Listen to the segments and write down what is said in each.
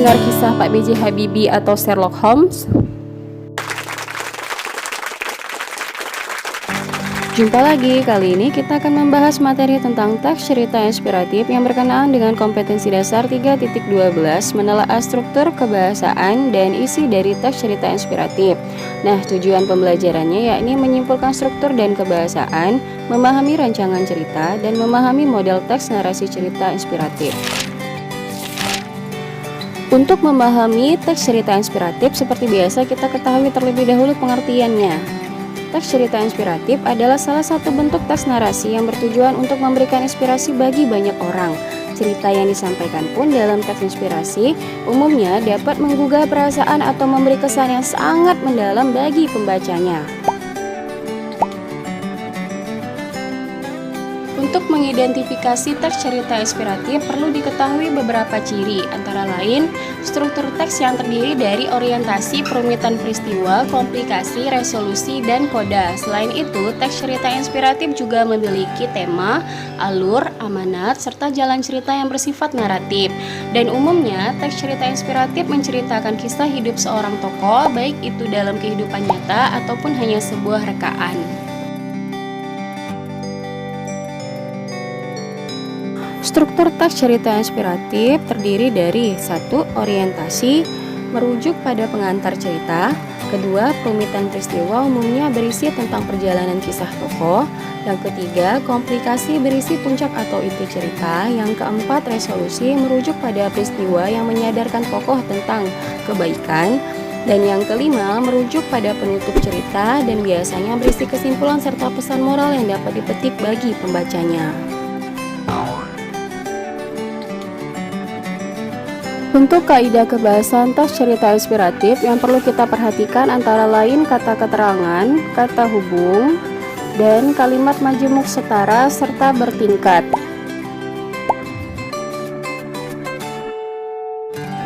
mendengar kisah Pak B.J. Habibie atau Sherlock Holmes? Jumpa lagi, kali ini kita akan membahas materi tentang teks cerita inspiratif yang berkenaan dengan kompetensi dasar 3.12 menelaah struktur kebahasaan dan isi dari teks cerita inspiratif. Nah, tujuan pembelajarannya yakni menyimpulkan struktur dan kebahasaan, memahami rancangan cerita, dan memahami model teks narasi cerita inspiratif. Untuk memahami teks cerita inspiratif, seperti biasa kita ketahui terlebih dahulu pengertiannya. Teks cerita inspiratif adalah salah satu bentuk teks narasi yang bertujuan untuk memberikan inspirasi bagi banyak orang. Cerita yang disampaikan pun dalam teks inspirasi umumnya dapat menggugah perasaan atau memberi kesan yang sangat mendalam bagi pembacanya. Untuk mengidentifikasi teks cerita inspiratif perlu diketahui beberapa ciri, antara lain struktur teks yang terdiri dari orientasi, perumitan peristiwa, komplikasi, resolusi, dan koda. Selain itu, teks cerita inspiratif juga memiliki tema, alur, amanat, serta jalan cerita yang bersifat naratif. Dan umumnya, teks cerita inspiratif menceritakan kisah hidup seorang tokoh, baik itu dalam kehidupan nyata ataupun hanya sebuah rekaan. Struktur teks cerita inspiratif terdiri dari 1. Orientasi, merujuk pada pengantar cerita. 2. Perumitan peristiwa, umumnya berisi tentang perjalanan kisah tokoh. Yang ketiga, komplikasi, berisi puncak atau inti cerita. Yang keempat, resolusi, merujuk pada peristiwa yang menyadarkan tokoh tentang kebaikan. Dan yang kelima, merujuk pada penutup cerita dan biasanya berisi kesimpulan serta pesan moral yang dapat dipetik bagi pembacanya. Untuk kaidah kebahasan teks cerita inspiratif yang perlu kita perhatikan antara lain kata keterangan, kata hubung, dan kalimat majemuk setara serta bertingkat.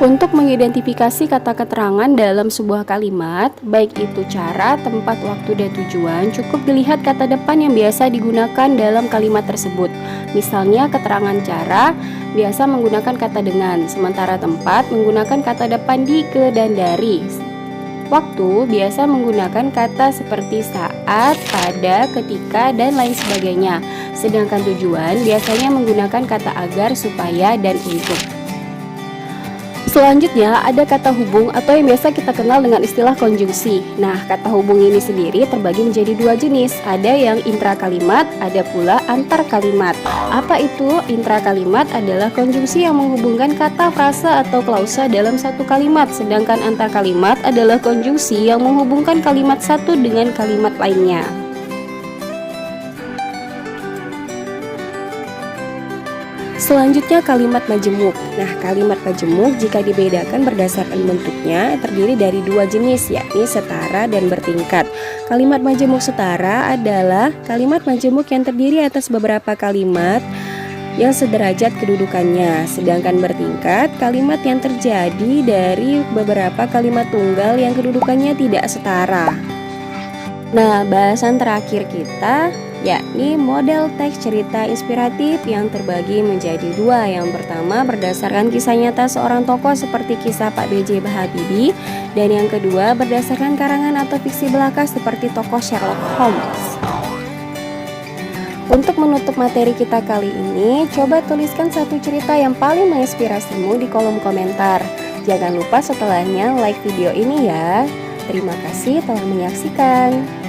Untuk mengidentifikasi kata keterangan dalam sebuah kalimat, baik itu cara, tempat, waktu, dan tujuan, cukup dilihat kata depan yang biasa digunakan dalam kalimat tersebut. Misalnya keterangan cara biasa menggunakan kata dengan, sementara tempat menggunakan kata depan di, ke, dan dari. Waktu biasa menggunakan kata seperti saat, pada, ketika, dan lain sebagainya. Sedangkan tujuan biasanya menggunakan kata agar, supaya, dan untuk. Selanjutnya ada kata hubung atau yang biasa kita kenal dengan istilah konjungsi. Nah, kata hubung ini sendiri terbagi menjadi dua jenis. Ada yang intra kalimat, ada pula antar kalimat. Apa itu intra kalimat? Adalah konjungsi yang menghubungkan kata, frase, atau klausa dalam satu kalimat. Sedangkan antar kalimat adalah konjungsi yang menghubungkan kalimat satu dengan kalimat lainnya. Selanjutnya kalimat majemuk. Nah, kalimat majemuk jika dibedakan berdasarkan bentuknya terdiri dari dua jenis, yakni setara dan bertingkat. Kalimat majemuk setara adalah kalimat majemuk yang terdiri atas beberapa kalimat yang sederajat kedudukannya. Sedangkan bertingkat, kalimat yang terjadi dari beberapa kalimat tunggal yang kedudukannya tidak setara. Nah, bahasan terakhir kita yakni model teks cerita inspiratif yang terbagi menjadi dua. Yang pertama berdasarkan kisah nyata seorang tokoh seperti kisah Pak B.J. Habibie, dan yang kedua berdasarkan karangan atau fiksi belaka seperti tokoh Sherlock Holmes. Untuk menutup materi kita kali ini, coba tuliskan satu cerita yang paling menginspirasimu di kolom komentar. Jangan lupa setelahnya like video ini ya. Terima kasih telah menyaksikan.